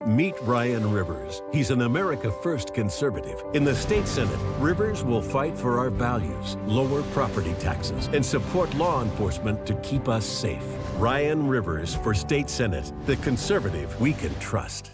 Meet Ryan Rivers. He's an America First conservative. In the state Senate, Rivers will fight for our values, lower property taxes, and support law enforcement to keep us safe. Ryan Rivers for state Senate, the conservative we can trust.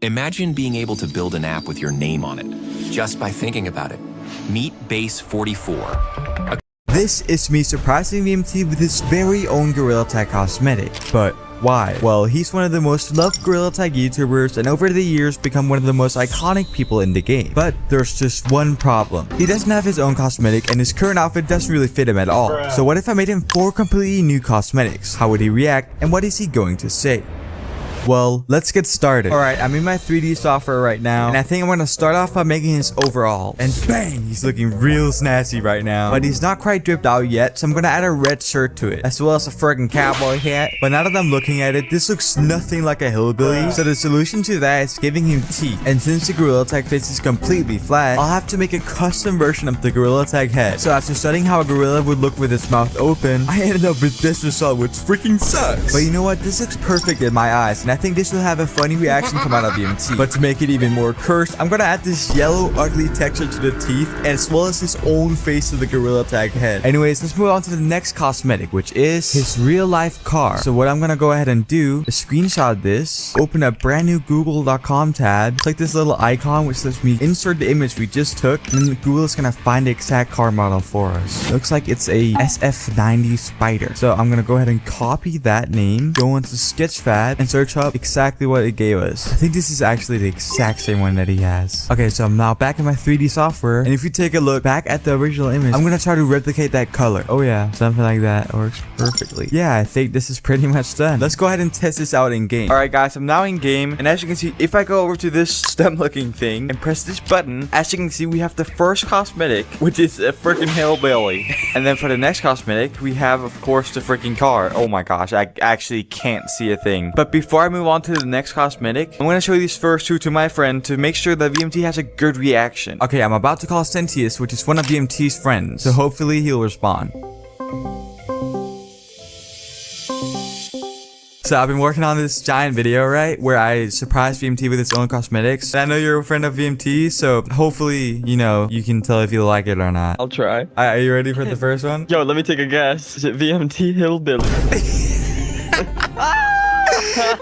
Imagine being able to build an app with your name on it, just by thinking about it. Meet Base 44. This is me surprising VMT with his very own Gorilla Tag cosmetic, but why? Well, he's one of the most loved Gorilla Tag YouTubers and over the years become one of the most iconic people in the game. But there's just one problem. He doesn't have his own cosmetic and his current outfit doesn't really fit him at all. So what if I made him 4 completely new cosmetics? How would he react and what is he going to say? Well, let's get started. Alright, I'm in my 3D software right now, and I think I'm gonna start off by making his overall. And bang! He's looking real snazzy right now. But he's not quite dripped out yet, so I'm gonna add a red shirt to it, as well as a friggin' cowboy hat. But now that I'm looking at it, this looks nothing like a hillbilly. So the solution to that is giving him teeth. And since the Gorilla Tag face is completely flat, I'll have to make a custom version of the Gorilla Tag head. So after studying how a gorilla would look with its mouth open, I ended up with this result, which freaking sucks. But you know what? This looks perfect in my eyes, and I think this will have a funny reaction come out of VMT. But to make it even more cursed, I'm gonna add this yellow ugly texture to the teeth as well as his own face to the Gorilla Tag head. Anyways, let's move on to the next cosmetic, which is his real life car. So what I'm gonna go ahead and do is screenshot this, open a brand new google.com tab, click this little icon which lets me insert the image we just took, and then Google is gonna find the exact car model for us. Looks like it's a SF90 Spider. So I'm gonna go ahead and copy that name, go into Sketchfab and search up exactly what it gave us. I think this is actually the exact same one that he has. Okay, so I'm now back in my 3D software, and if you take a look back at the original image, I'm gonna try to replicate that color. Oh yeah, something like that works perfectly. Yeah, I think this is pretty much done. Let's go ahead and test this out in game. Alright guys, I'm now in game, and as you can see, if I go over to this stem looking thing and press this button, as you can see, we have the first cosmetic, which is a freaking hillbilly. And then for the next cosmetic, we have of course the freaking car. Oh my gosh, I actually can't see a thing. But before I move on to the next cosmetic, I'm gonna show these first 2 to my friend to make sure that VMT has a good reaction. Okay, I'm about to call Sentius, which is one of VMT's friends, so hopefully he'll respond. So I've been working on this giant video, right, where I surprised VMT with its own cosmetics. And I know you're a friend of VMT, so hopefully, you know, you can tell if you like it or not. I'll try. Are you ready for the first one? Yo, let me take a guess. Is it VMT Hillbilly?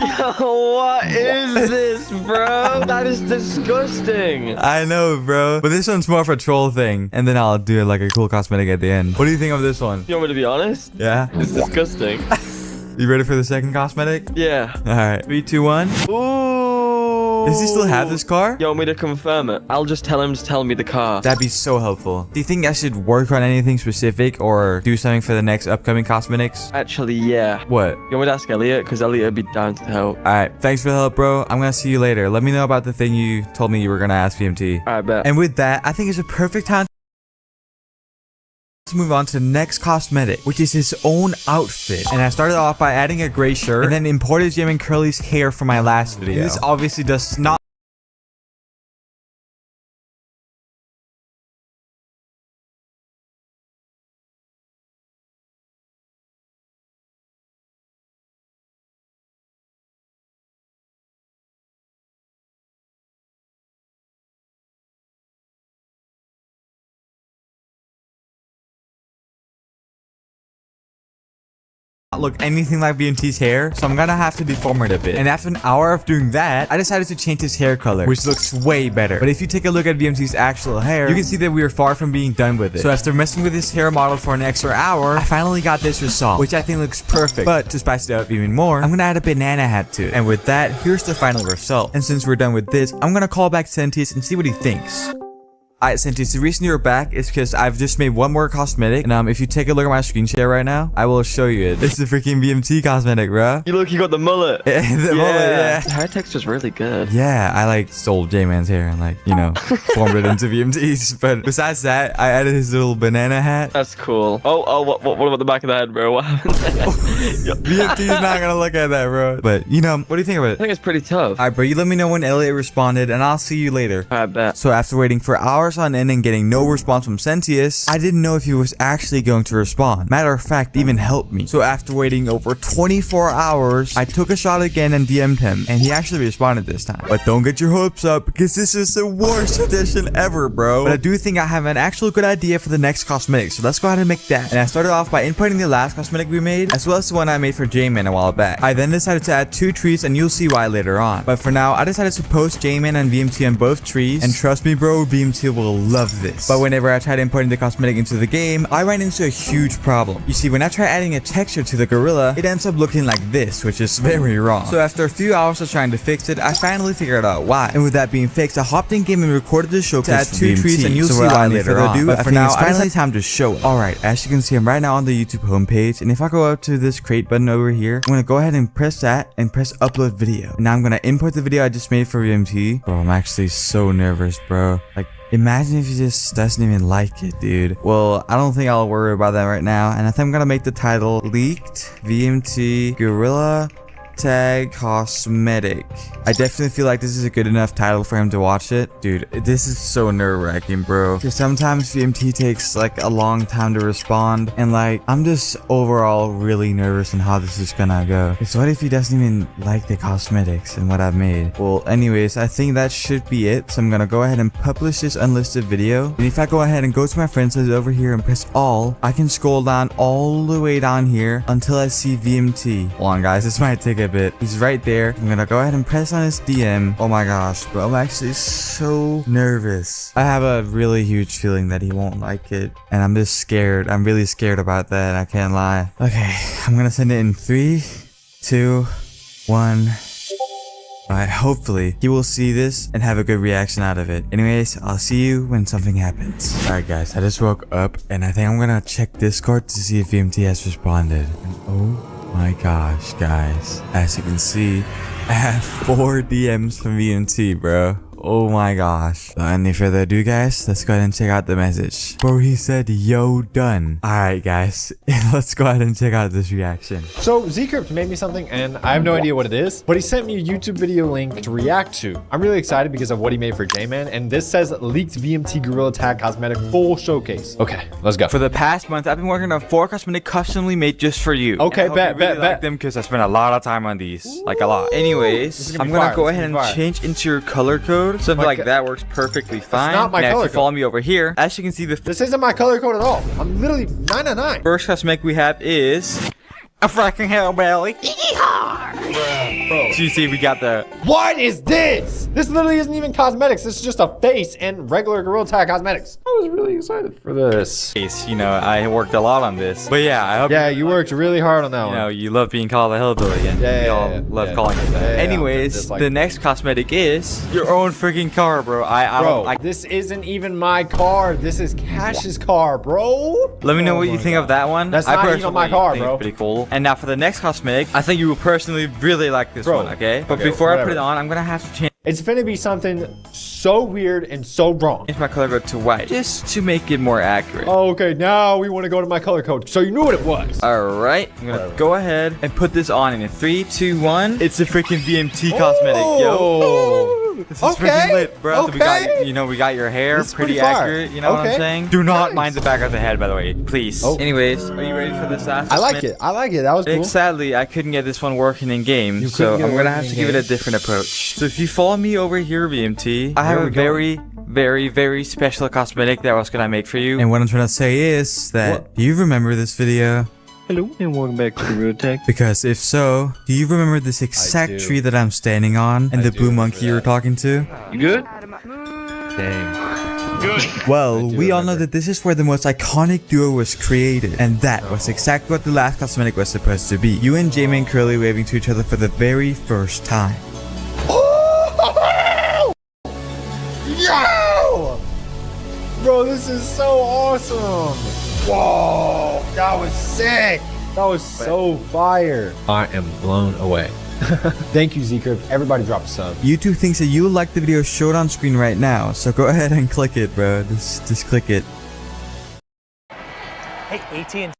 Yo, what is this, bro? That is disgusting. I know, bro. But this one's more of a troll thing. And then I'll do like a cool cosmetic at the end. What do you think of this one? You want me to be honest? Yeah? It's disgusting. You ready for the second cosmetic? Yeah. Alright. 3, 2, 1. Ooh. Does he still have this car? You want me to confirm it? I'll just tell him to tell me the car. That'd be so helpful. Do you think I should work on anything specific or do something for the next upcoming cosmetics? Actually, yeah. What? You want me to ask Elliot? Because Elliot would be down to help. Alright, thanks for the help, bro. I'm gonna see you later. Let me know about the thing you told me you were gonna ask VMT. Alright, bet. And with that, I think it's a perfect time to move on to the next cosmetic, which is his own outfit. And I started off by adding a gray shirt and then imported Jim and Curly's hair from my last video. This obviously does not look anything like VMT's hair, so I'm gonna have to deform it a bit. And after an hour of doing that, I decided to change his hair color, which looks way better. But if you take a look at VMT's actual hair, you can see that we are far from being done with it. So after messing with his hair model for an extra hour, I finally got this result, which I think looks perfect. But to spice it up even more, I'm gonna add a banana hat to it. And with that, here's the final result. And since we're done with this, I'm gonna call back Sentius and see what he thinks. Alright, Sentius, the reason you're back is because I've just made one more cosmetic. And if you take a look at my screen share right now, I will show you it. This is the freaking VMT cosmetic, bro. You look, you got the mullet. The mullet, yeah. The hair texture's really good. Yeah, I like stole J-Man's hair and like, you know, formed it into VMT's. But besides that, I added his little banana hat. That's cool. Oh, what about the back of the head, bro? What happened there? VMT's not gonna look at that, bro. But, you know, what do you think of I it? think it's pretty tough. Alright, bro, you let me know when Elliot responded and I'll see you later. I bet. So after waiting for hours, hours on end and getting no response from Sentius, I didn't know if he was actually going to respond. Matter of fact, even helped me. So after waiting over 24 hours, I took a shot again and DM'd him, and he actually responded this time. But don't get your hopes up, because this is the worst edition ever, bro. But I do think I have an actual good idea for the next cosmetic, so let's go ahead and make that. And I started off by inputting the last cosmetic we made, as well as the one I made for J-Man a while back. I then decided to add 2 trees, and you'll see why later on. But for now, I decided to post J-Man and VMT on both trees, and trust me bro, VMT will love this. But whenever I tried inputting the cosmetic into the game, I ran into a huge problem. You see, when I try adding a texture to the gorilla, it ends up looking like this, which is very wrong. So after a few hours of trying to fix it, I finally figured out why. And with that being fixed, I hopped in game and recorded the showcase to add 2 trees, and you'll see why later on. But for now, it's finally time to show it. Alright, as you can see, I'm right now on the YouTube homepage, and if I go up to this create button over here, I'm gonna go ahead and press that and press upload video. And now I'm gonna import the video I just made for VMT. Bro, I'm actually so nervous, bro. Like, imagine if he just doesn't even like it, dude. Well, I don't think I'll worry about that right now. And I think I'm gonna make the title Leaked VMT Gorilla Tag Cosmetic. I definitely feel like this is a good enough title for him to watch it. Dude, this is so nerve-wracking, bro. Because sometimes VMT takes like a long time to respond. And like, I'm just overall really nervous on how this is gonna go. So what if he doesn't even like the cosmetics and what I've made? Well, anyways, I think that should be it. So I'm gonna go ahead and publish this unlisted video. And if I go ahead and go to my friends list over here and press all, I can scroll down all the way down here until I see VMT. Hold on, guys. This might take a bit. He's right there. I'm gonna go ahead and press on his DM. Oh my gosh, bro, I'm actually so nervous. I have a really huge feeling that he won't like it, and I'm just scared. I'm really scared about that, I can't lie. Okay, I'm gonna send it in 3, 2, 1. Alright, hopefully he will see this and have a good reaction out of it. Anyways, I'll see you when something happens. Alright guys, I just woke up and I think I'm gonna check Discord to see if VMT has responded. And oh my gosh, guys, as you can see, I have 4 DMs from VMT, bro. Oh my gosh. Without any further ado, guys, let's go ahead and check out the message. Bro, he said, yo, done. Alright, guys, let's go ahead and check out this reaction. So Zcrypt made me something and I have no idea what it is, but he sent me a YouTube video link to react to. I'm really excited because of what he made for J-Man, and this says leaked VMT Gorilla Tag Cosmetic full showcase. Okay, let's go. For the past month, I've been working on 4 cosmetic customly made just for you. Okay, and I bet, hope you really bet. like them because I spent a lot of time on these, like a lot. Anyways, I'm gonna go ahead and change into your color code. Something like that works perfectly fine. not my now, color if you follow me over here, as you can see, This isn't my color code at all. I'm literally 999. first cosmetic we have is a fracking hellbelly. Bro. So you see, we got the What is this? This literally isn't even cosmetics. This is just a face and regular Gorilla Tag Cosmetics. I was really excited for this. face. You know, I worked a lot on this, but yeah, I hope Yeah, you worked really hard on that you one. know you love being called a hellbilly, and Yeah, we yeah, all yeah, love yeah. calling it that. Yeah, yeah, Anyways, just like- the next cosmetic is your own freaking car, bro. Bro, this isn't even my car. This is Cash's car, bro. Let me know Oh what you my think of God. that one. That's I not even personally my car, think bro. It's pretty cool. And now for the next cosmetic, I think you will personally really like this Bro, one, okay? But okay, before I put whatever. it on, I'm gonna have to change It's finna be something so weird and so wrong. my color code to white, just to make it more accurate. Oh, okay, now we want to go to my color code. So you knew what it was. Alright, I'm gonna go ahead and put this on in 3, 2, 1. It's a freaking VMT cosmetic, yo. Oh. This is Okay, freaking lit, bro. We got, okay. you know, we got your hair This is pretty pretty fire. accurate. You know what I'm Okay. saying? Do not Nice. mind the back of the head, by the way, please. Oh. Anyways, are you ready for this last? I like cosmetic? it. I like it. That was cool. Sadly, I couldn't get this one working in game, You so couldn't get I'm it gonna working have in to give it a game? different approach. So if you follow me over here, VMT, I have Where a we very, very special cosmetic that I was gonna make for you. And what I'm trying to say is that, do you remember this video? Hello and welcome back to Real Tech. Because if so, do you remember this exact do. tree that I'm standing on and I the do blue remember monkey you were that. talking to? You good? Dang. Well, I do we all know remember. that this is where the most iconic duo was created, and that was exactly what the last cosmetic was supposed to be. You and Jamie and Curly waving to each other for the very first time. Yo! Bro, this is so awesome. Whoa, that was sick. That was so fire. I am blown away. Thank you, Zcrypt. Everybody drop a sub. YouTube thinks that you will like the video showed on screen right now, so go ahead and click it, bro. Just click it. Hey, AT&T.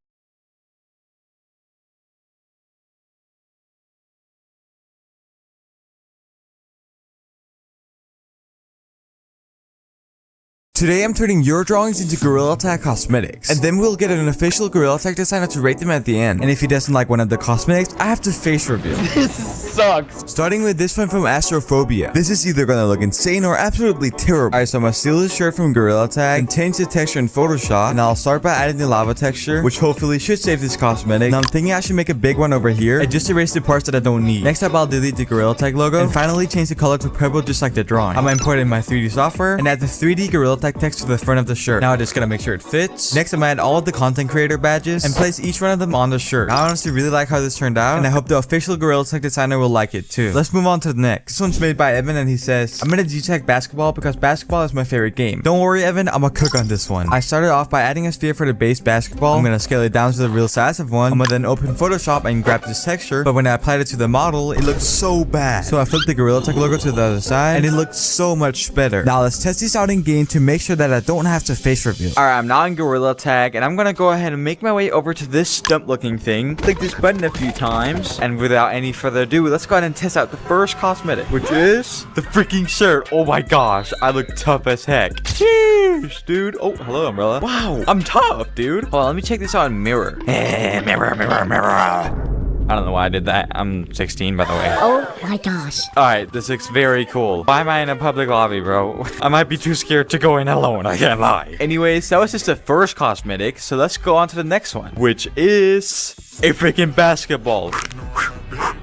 Today I'm turning your drawings into Gorilla Tag cosmetics, and then we'll get an official Gorilla Tag designer to rate them at the end. And if he doesn't like one of the cosmetics, I have to face reveal. This sucks. Starting with this one from Astrophobia. This is either gonna look insane or absolutely terrible. Alright, so I'm gonna steal this shirt from Gorilla Tag and change the texture in Photoshop, and I'll start by adding the lava texture, which hopefully should save this cosmetic. Now I'm thinking I should make a big one over here and just erase the parts that I don't need. Next up, I'll delete the Gorilla Tag logo and finally change the color to purple just like the drawing. I'm gonna import it in my 3D software and add the 3D Gorilla Tag text to the front of the shirt. Now I just gotta make sure it fits. Next, I'm gonna add all of the content creator badges and place each one of them on the shirt. I honestly really like how this turned out, and I hope the official Gorilla Tag designer will like it too. Let's move on to the next. This one's made by Evan, and he says, I'm gonna detect basketball because basketball is my favorite game. Don't worry, Evan, I'm gonna cook on this one. I started off by adding a sphere for the base basketball. I'm gonna scale it down to the real size of one. I'm gonna then open Photoshop and grab this texture, but when I applied it to the model, it looked so bad. So I flipped the Gorilla Tag logo to the other side, and it looked so much better. Now let's test this out in game to make sure that I don't have to face reveal. Alright, I'm now in Gorilla Tag, and I'm gonna go ahead and make my way over to this stump looking thing. Click this button a few times, and without any further ado, let's go ahead and test out the first cosmetic, which is the freaking shirt. Oh my gosh, I look tough as heck. Cheers, dude. Oh, hello, Umbrella. Wow, I'm tough, dude. Hold on, let me check this out in mirror. Mirror, mirror, mirror. I don't know why I did that. I'm 16, by the way. Oh my gosh. Alright, this looks very cool. Why am I in a public lobby, bro? I might be too scared to go in alone, I can't lie. Anyways, that was just the first cosmetic, so let's go on to the next one, which is a freaking basketball.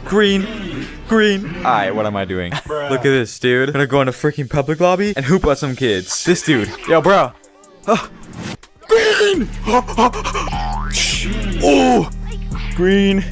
Green. Alright, what am I doing? Look at this, dude. I'm gonna go in a freaking public lobby and hoop at some kids. This dude. Yo, bro. Oh. Green! Oh! Green.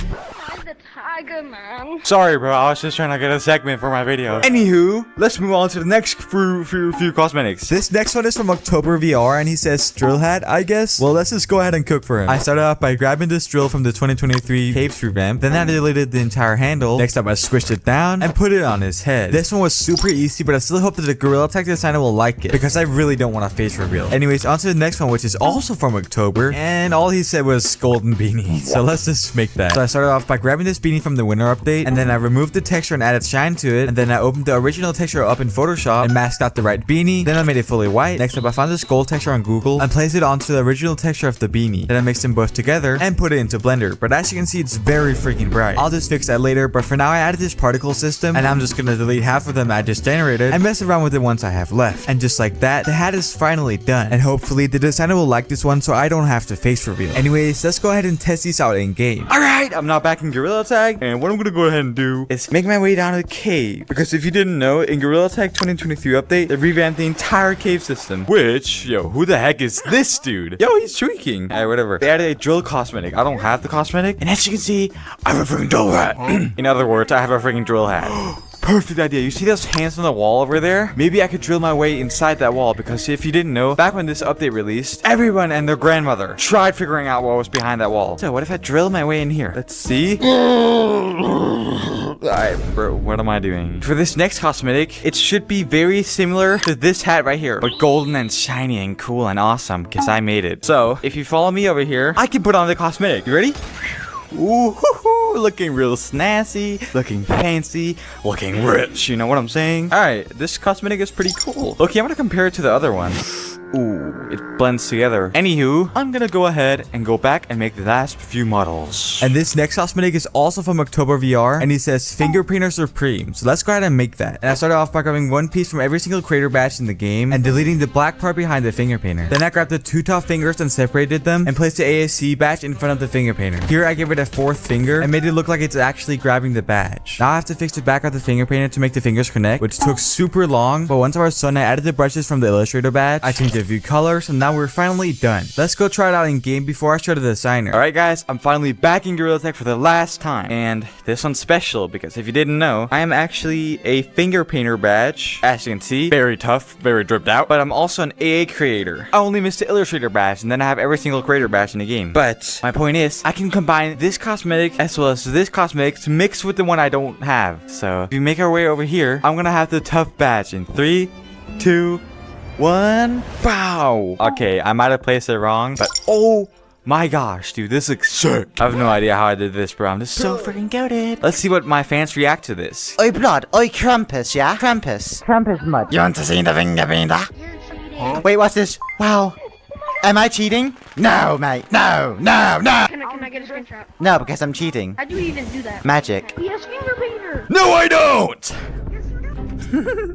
Tiger man. Sorry, bro. I was just trying to get a segment for my video. Anywho, let's move on to the next few cosmetics. This next one is from October VR, and he says drill hat, I guess. Well, let's just go ahead and cook for him. I started off by grabbing this drill from the 2023 Caves revamp. Then I deleted the entire handle. Next up, I squished it down and put it on his head. This one was super easy, but I still hope that the Gorilla Tag designer will like it because I really don't want a face reveal. Anyways, on to the next one, which is also from October, and all he said was golden beanie. So let's just make that. So I started off by grabbing this beanie from the winter update, and then I removed the texture and added shine to it, and then I opened the original texture up in Photoshop and masked out the right beanie. Then I made it fully white. Next up, I found this gold texture on Google and placed it onto the original texture of the beanie. Then I mixed them both together and put it into Blender, but as you can see, it's very freaking bright. I'll just fix that later, but for now I added this particle system, and I'm just gonna delete half of them I just generated and mess around with the ones I have left. And just like that, the hat is finally done, and hopefully the designer will like this one so I don't have to face reveal. Anyways, let's go ahead and test these out in game. Alright, I'm now back in Gorilla Tag, and what I'm gonna go ahead and do is make my way down to the cave, because if you didn't know, in Gorilla Tag 2023 update, they revamped the entire cave system, which, yo, who the heck is this dude? Yo, he's tweaking. Alright, whatever. They added a drill cosmetic. I don't have the cosmetic, and as you can see, I have a freaking drill hat. In other words, I have a freaking drill hat. Perfect idea. You see those hands on the wall over there? Maybe I could drill my way inside that wall, because if you didn't know, back when this update released, everyone and their grandmother tried figuring out what was behind that wall. So what if I drill my way in here? Let's see. Alright, bro, what am I doing? For this next cosmetic, it should be very similar to this hat right here, but golden and shiny and cool and awesome, because I made it. So if you follow me over here, I can put on the cosmetic. You ready? Ooh, looking real snazzy, looking fancy, looking rich, you know what I'm saying? Alright, this cosmetic is pretty cool. Okay, I'm gonna compare it to the other one. Ooh, it blends together. Anywho, I'm gonna go ahead and go back and make the last few models. And this next cosmetic is also from October VR, and he says Finger Painter Supreme. So let's go ahead and make that. And I started off by grabbing one piece from every single creator badge in the game and deleting the black part behind the finger painter. Then I grabbed the two top fingers and separated them and placed the ASC badge in front of the finger painter. Here I gave it a fourth finger and made it look like it's actually grabbing the badge. Now I have to fix the back of the finger painter to make the fingers connect, which took super long, but once I was done, I added the brushes from the Illustrator badge. I changed the view colors, and now we're finally done. Let's go try it out in game before I show the designer. Alright guys, I'm finally back in Gorilla Tag for the last time, and this one's special because if you didn't know, I am actually a finger painter badge. As you can see, very tough, very dripped out, but I'm also an AA creator. I only missed the Illustrator badge, and then I have every single creator badge in the game. But my point is, I can combine this cosmetic as well as this cosmetic to mix with the one I don't have. So if we make our way over here, I'm gonna have the tough badge in 3, 2, 1. Bow. Okay, I might have placed it wrong, but oh my gosh, dude, this looks sick. I have no idea how I did this, bro. I'm just so freaking goated. Let's see what my fans react to this. Oi blood, oi Krampus, yeah? Krampus. Krampus mud. You want to see the finger painter? Wait, what's this? Wow. Am I cheating? No, mate. No, no, no. Can I get a screenshot? No, because I'm cheating. How do you even do that? Magic. He has finger painter. No, I don't!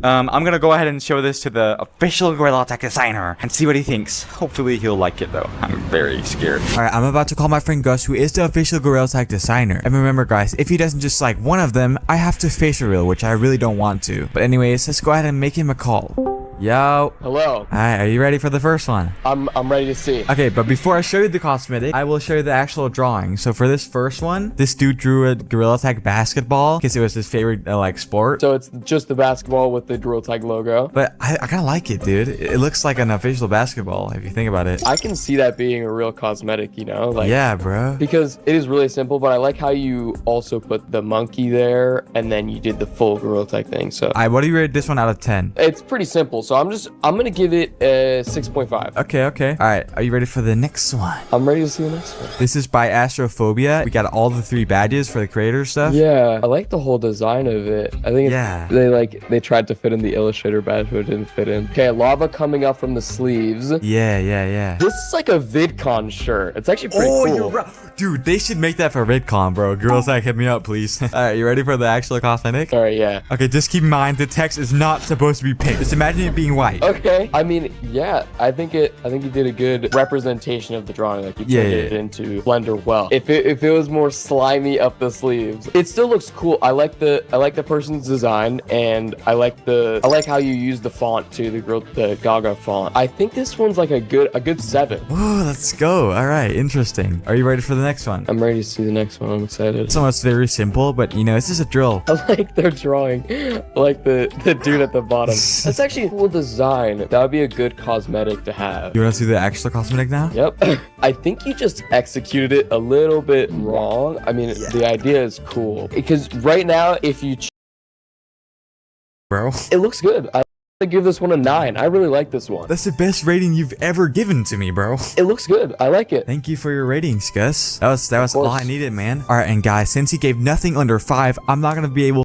I'm gonna go ahead and show this to the official Gorilla Tech designer and see what he thinks. Hopefully he'll like it though. I'm very scared. Alright, I'm about to call my friend Gus, who is the official Gorilla Tag designer. And remember guys, if he doesn't just like one of them, I have to face reveal, which I really don't want to. But anyways, let's go ahead and make him a call. Yo. Hello. Alright, are you ready for the first one? I'm ready to see. Okay, but before I show you the cosmetic, I will show you the actual drawing. So for this first one, this dude drew a Gorilla Tag basketball because it was his favorite like sport. So it's just the basketball with the Gorilla Tag logo. But I kind of like it, dude. It looks like an official basketball if you think about it. I can see that being a real cosmetic, you know? Like, Yeah, bro. because it is really simple, but I like how you also put the monkey there and then you did the full Gorilla Tag thing. So Alright, what do you rate this one out of 10? it's pretty simple. So I'm gonna give it a 6.5. Okay. Alright, are you ready for the next one? I'm ready to see the next one. This is by Astrophobia. We got all the 3 badges for the creator stuff. Yeah, I like the whole design of it. I think Yeah. they tried to fit in the Illustrator badge, but it didn't fit in. Okay, lava coming up from the sleeves. Yeah. This is like a VidCon shirt. It's actually pretty Oh, cool. you're right. Dude, they should make that for VidCon, bro. Girls like hit me up, please. Alright, you ready for the actual cosmetic? All right, yeah. Okay, just keep in mind the text is not supposed to be pink. Just imagine it being white. Okay. I mean, yeah, I think you did a good representation of the drawing. Like you turned it into Blender well. If it was more slimy up the sleeves, it still looks cool. I like the person's design, and I like how you use the font too, the Gaga font. I think this one's like a good 7. Oh, let's go. Alright, interesting. Are you ready for the next one? I'm ready to see the next one. I'm excited. This one's very simple, but you know, it's just a drill. I like their drawing. I like the dude at the bottom. That's actually a cool design. That would be a good cosmetic to have. You want to see the actual cosmetic now? Yep. I think you just executed it a little bit wrong. I mean, the idea is cool. Because right now, if you... Bro. It looks good. I give this one a 9. I really like this one. That's the best rating you've ever given to me, bro. It looks good. I like it. Thank you for your ratings, Gus. That was all I course. needed, man. Alright, and guys, since he gave nothing under 5, I'm not gonna be able